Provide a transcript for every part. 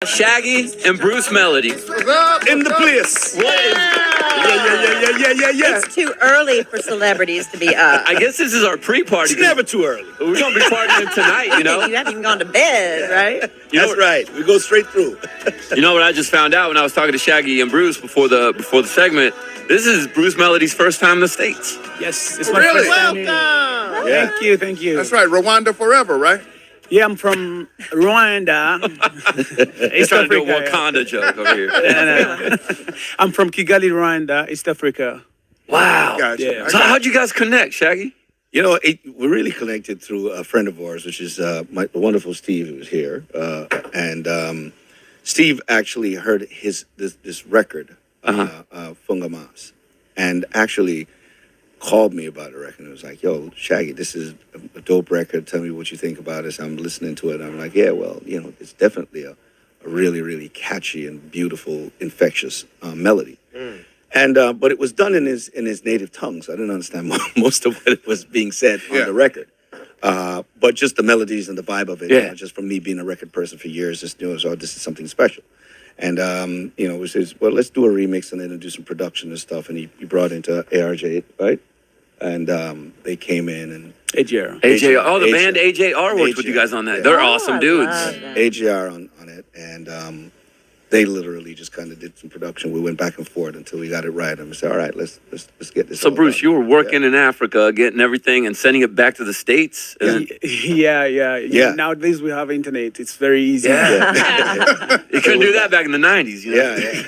Shaggy and Bruce Melody. In the place. What is? Yeah. It's too early for celebrities to be up. I guess this is our pre-party. It's never too early. We're gonna be partying tonight, you know. You haven't even gone to bed, right? That's right. We go straight through. You know what I just found out when I was talking to Shaggy and Bruce before the segment. This is Bruce Melody's first time in the States. Yes, it's my Really? first time here. Welcome. Yeah. Thank you. That's right. Rwanda forever, right? Yeah, I'm from Rwanda. He's East trying to do a Africa. Wakanda joke over here. No. I'm from Kigali, Rwanda, East Africa. Wow. Gotcha. Yeah. So how'd you guys connect, Shaggy? You know, we're really connected through a friend of ours, which is the wonderful Steve, who was here. And Steve actually heard this record, Fungamas, and actually called me about the record. It was like, yo, Shaggy, this is a dope record. Tell me what you think about it. I'm listening to it. I'm like, yeah, well, you know, it's definitely a really, really catchy and beautiful, infectious melody. And but it was done in his native tongue, so I didn't understand most of what was being said on the record. But just the melodies and the vibe of it, you know, just from me being a record person for years, just knew, so this is something special. And you know, we said, well, let's do a remix and then do some production and stuff. And he brought into ARJ, right? And they came in and AJR. AJ, oh, the AJ. band AJR worked with you guys on that. Yeah. They're Oh, awesome I dudes. love that. AJR on it, and they literally just kind of did some production. We went back and forth until we got it right, and we said, all right, let's get this. So all Bruce, done. you were working in Africa, getting everything and sending it back to the States. Yeah. Nowadays we have internet. It's very easy. Yeah. You couldn't do that back in the 90s, you know? Yeah.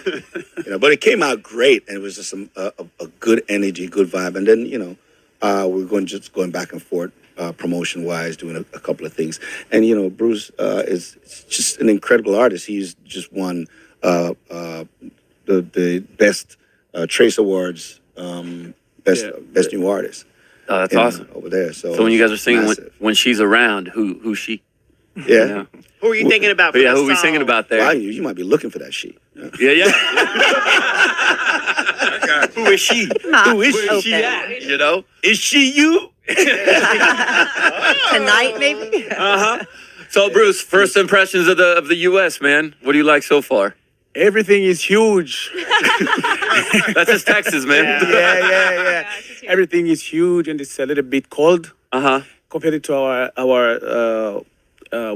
You know, but it came out great, and it was just a good energy, good vibe. And then, you know, we were going back and forth, promotion wise, doing a couple of things. And you know, Bruce is just an incredible artist. He's just won the best Trace Awards, best new artist. Oh, that's you know, awesome. over there. So when you guys are singing massive. when she's around, who's she? Yeah. Who are you thinking about? For Yeah, this who are we song? singing about there? Well, you might be looking for that sheet. Yeah. Who is she? Who is she Okay. at? You know? Is she you? Tonight, maybe? So Bruce, first impressions of the U.S., man. What do you like so far? Everything is huge. That's just Texas, man. Yeah. Everything is huge and it's a little bit cold compared to our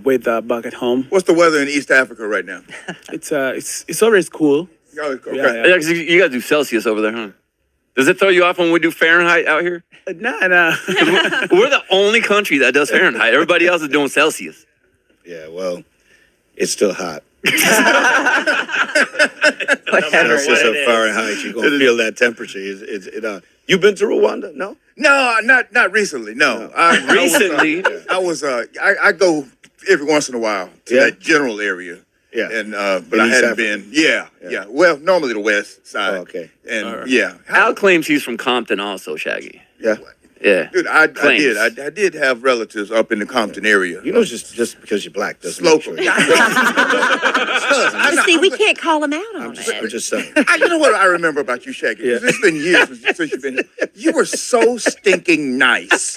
weather back at home. What's the weather in East Africa right now? It's always cool. Oh, okay. Yeah. Yeah, 'cause you guys do Celsius over there, huh? Does it throw you off when we do Fahrenheit out here? Nah. We're the only country that does Fahrenheit. Everybody else is doing Celsius. Yeah. Well, it's still hot. Whatever. It's just a Fahrenheit. You're gonna feel that temperature. You've been to Rwanda? No. No, not recently. No. Recently? I go every once in a while to that general area. Yeah. And but In I East hadn't Africa? been. Yeah. Well, normally the west side. Oh, okay. And yeah. Al claims he's from Compton also, Shaggy. Yeah. Yeah. Dude, I Claims. did. I did have relatives up in the Compton area. You know, just because you're black doesn't Slow. make sure. But see, we can't call him out on I'm it. just saying. You know what I remember about you, Shaggy? Yeah. It's been years since you've been here. You were so stinking nice.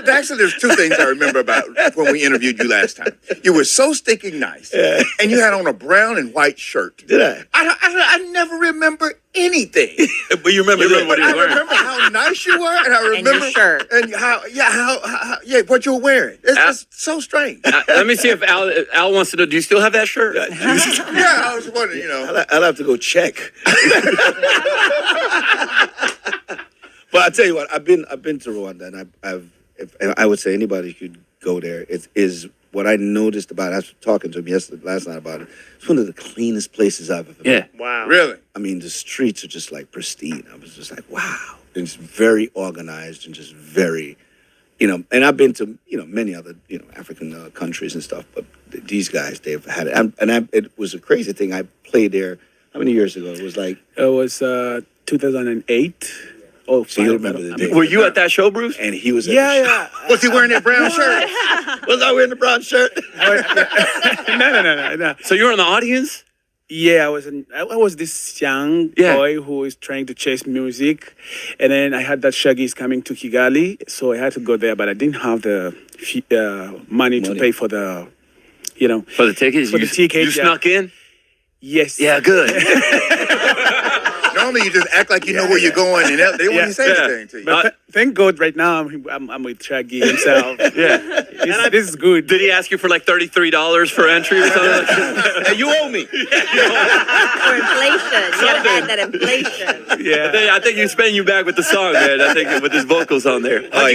Actually, there's two things I remember about when we interviewed you last time. You were so stinking nice, and you had on a brown and white shirt. Did I? I never remember anything. But you remember remember what he I was wearing. remember how nice you were, and I remember your shirt. and how what you were wearing. It's so strange. Let me see if Al wants to know. Do you still have that shirt? Yeah, I was wondering. I'll have to go check. But I tell you what, I've been to Rwanda, and I would say anybody could go there. It is what I noticed about. I was talking to him last night about it. It's one of the cleanest places I've ever been. Wow. Really? I mean, the streets are just like pristine. I was just like, wow. And it's very organized and just very, you know. And I've been to many other African countries and stuff, but these guys, they've had it. It was a crazy thing. I played there. How many years ago? It was like. It was 2008. Oh, So you remember the day? Were you at that show, Bruce? And he was. At Yeah. Was he wearing that brown shirt? Was I wearing the brown shirt? No. So you were in the audience? Yeah, I was this young boy who is trying to chase music, and then I had that Shaggy's coming to Kigali, so I had to go there, but I didn't have the money to pay for the For the tickets? For the tickets, You snuck in? Yes. Yeah, good. Normally you just act like you know where you're going, and they won't even say anything to you. But thank God, right now I'm with Shaggy himself. Yeah. This is good. Did he ask you for like $33 for entry or something like that? Hey, you owe me. For inflation. You gotta add that inflation. Yeah. I think you spend you back with the song, man. I think with his vocals on there. How'd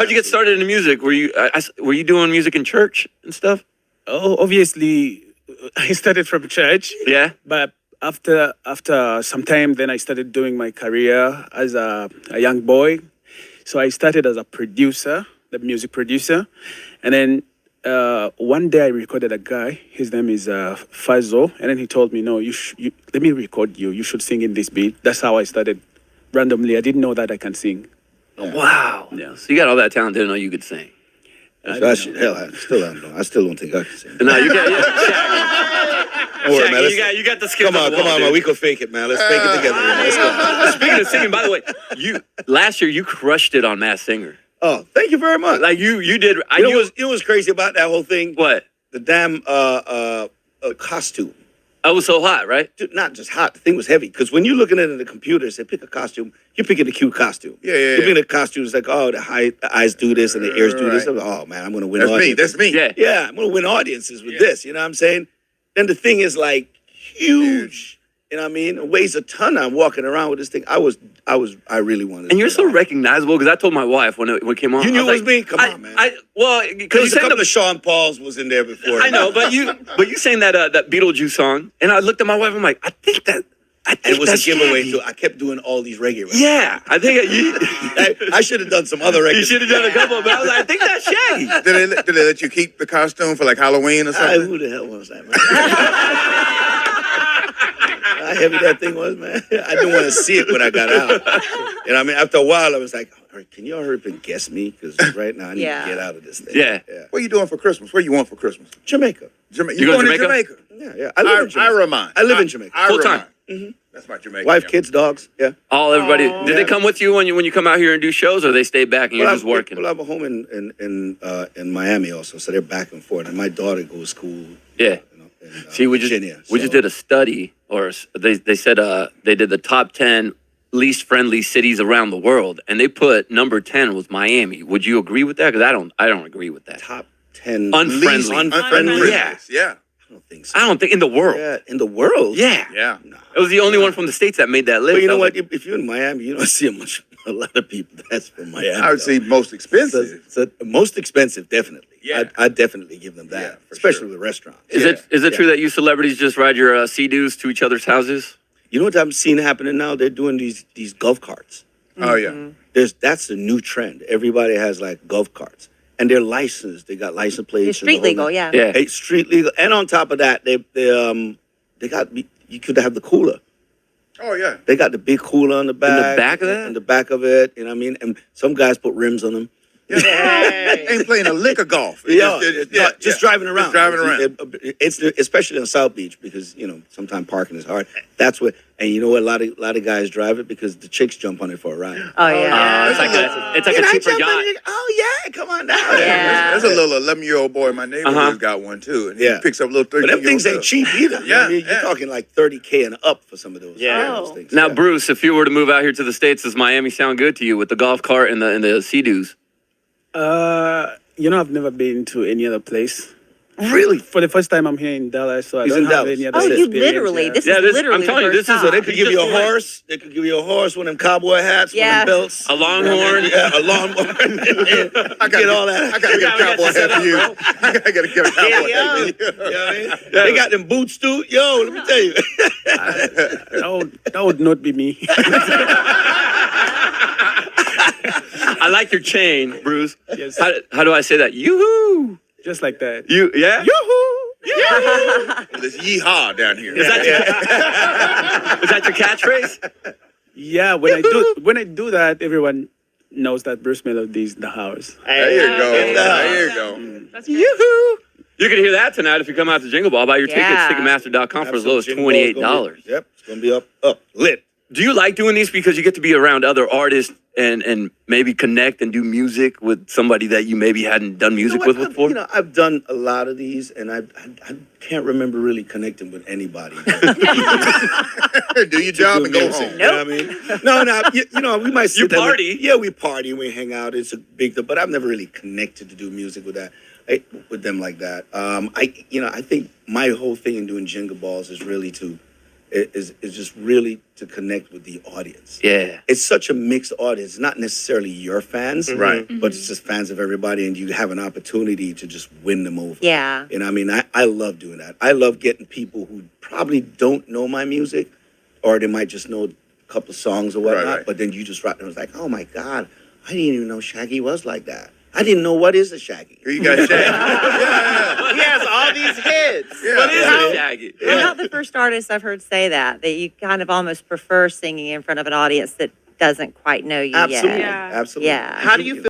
you get started in music? Were you doing music in church and stuff? Oh, obviously, I started from church. Yeah. But after some time, then I started doing my career as a young boy. So I started as a producer, the music producer, and then one day I recorded a guy. His name is Fazo, and then he told me, "No, let me record you. You should sing in this beat." That's how I started. Randomly, I didn't know that I can sing. Wow. Yeah. So you got all that talent, didn't know you could sing. I still don't know. I still don't think I can sing. No, you got Don't worry, man. Shaggy, you got the skills. Come on, man. We can fake it, man. Let's fake it together. Man. Let's go. Speaking of singing, by the way, last year you crushed it on Masked Singer. Oh, thank you very much. Like you did. You know what's crazy about that whole thing? What? The damn costume. I was so hot, right? Dude, not just hot. The thing was heavy. Because when you're looking at it in the computer, say pick a costume. You're picking a cute costume. Yeah. You're picking a costume. It's like, oh, the eyes do this and the ears do this. I'm like, oh man, I'm gonna win audiences. That's me. Yeah. Yeah, I'm gonna win audiences with this. You know what I'm saying? Then the thing is like huge. You know what I mean? It weighs a ton. I'm walking around with this thing. I really wanted. And you're so recognizable because I told my wife when it came on. You knew I it was me? Come on, man. Well, Because because you a sang couple of Sean Pauls was in there before. I know, but you sang that Beetlejuice song, and I looked at my wife. I'm like, I think And it was that's a giveaway Shaggy. too. I kept doing all these reggae records. Yeah, I think I should have done some other records. you should have done a couple. But I was like, I think that's Shaggy. Did they let you keep the costume for like Halloween or something? Who the hell was that, man? How heavy that thing was, man. I didn't want to see it when I got out. You know what I mean? After a while, I was like, all right, can you all hurry up and guess me? Because right now I need to get out of this thing. Yeah. What are you doing for Christmas? Where you want for Christmas? Jamaica. You going going to to Jamaica? Yeah. I live in Jamaica. I live in Jamaica. Full time. That's my Jamaican. Wife, kids, dogs. Yeah. Everybody. Did they come with you when you come out here and do shows, or they stay back and you're just working? Well, I have a home in Miami also, so they're back and forth. And my daughter goes to school. Yeah. See, we just Virginia, just did a study, or they said they did the top 10 least friendly cities around the world, and they put number 10 was Miami. Would you agree with that? Because I don't agree with that. Top 10 Unfriendly. unfriendly. Yeah. I don't think so. I don't think in the world. Yeah, in the world. Yeah. Yeah. It was the only one from the States that made that list. But you know I was what? If you're in Miami, you don't see a lot of people that's from Miami. I would say most expensive. So most expensive, definitely. Yeah. I'd definitely give them that, Yeah, for especially sure. with restaurants. Is it true that you celebrities just ride your Sea-Doos to each other's houses? You know what I'm seeing happening now? They're doing these golf carts. Oh yeah. That's the new trend. Everybody has like golf carts, and they're licensed. They got license plates. It's and the street whole legal, nine. yeah. Yeah. It's street legal, and on top of that, they got you could have the cooler. Oh yeah. They got the big cooler on the back. back of that? In the back of it, you know what I mean? And some guys put rims on them. Ain't playing a lick of golf. Just driving around. Just driving around. It's especially on South Beach because sometimes parking is hard. That's what, and you know what? A lot of guys drive it because the chicks jump on it for a ride. Oh, yeah. It's like Can a I cheaper jump on yacht. it? Oh yeah, come on down. Yeah. There's a little 11-year-old boy in my neighborhood's got one too, and he picks up little 13-year-old. But them things ain't cheap either. You know what I mean? Yeah. You're talking like $30K and up for some of those. Yeah. those things. Now, Yeah. Bruce, if you were to move out here to the States, does Miami sound good to you with the golf cart and the Sea-Doos? I've never been to any other place. Really? For the first time, I'm here in Dallas, so I He's don't in have Dallas. any other Oh, you experience. literally. Yeah. This Yeah, is this- literally I'm telling you, the this first is what time. They could give you a Just like- horse. They could give you a horse, one of them cowboy hats, one Yeah. of them belts. A longhorn? Yeah, a lawnmower. I Get all that. I gotta get a cowboy hat for you. I gotta get a cowboy you hat for you. You know what I mean? They got them boots too. Yo, let me tell you. That would not be me. I like your chain, Bruce. Yes. How do I say that? Yoo-hoo! Just like that. Yeah? There's yeehaw down here. Is that your catchphrase? Yeah, when I do that, everyone knows that Bruce Melody is in the house. There you go. There you go. Yoo-hoo! You can hear that tonight if you come out to Jingle Ball. Buy your tickets, Yeah. Ticketmaster.com for as low as Jingle Ball's gonna $28. Yep, it's gonna be up, lit. Do you like doing these because you get to be around other artists and maybe connect and do music with somebody that you maybe hadn't done music with before? I've done a lot of these, and I can't remember really connecting with anybody. Do your job and go home. You know what I mean? No, we might sit You there. party. Yeah, we party and we hang out. It's a big deal, but I've never really connected to do music with with them like that. I think my whole thing in doing Jenga Balls is really is just really to connect with the audience. Yeah. It's such a mixed audience, not necessarily your fans, Right. but it's just fans of everybody, and you have an opportunity to just win them over. Yeah. And I mean, I love doing that. I love getting people who probably don't know my music, or they might just know a couple of songs or whatnot, right. but then you just rock them. It's like, oh my God, I didn't even know Shaggy was like that. I didn't know what is a Shaggy. Here you got Shaggy. Yeah. He has all these hits. Yeah. What is it, Shaggy? You're not the first artist I've heard say that you kind of almost prefer singing in front of an audience that doesn't quite know you Absolutely, yet. Yeah. absolutely. Yeah. How do you feel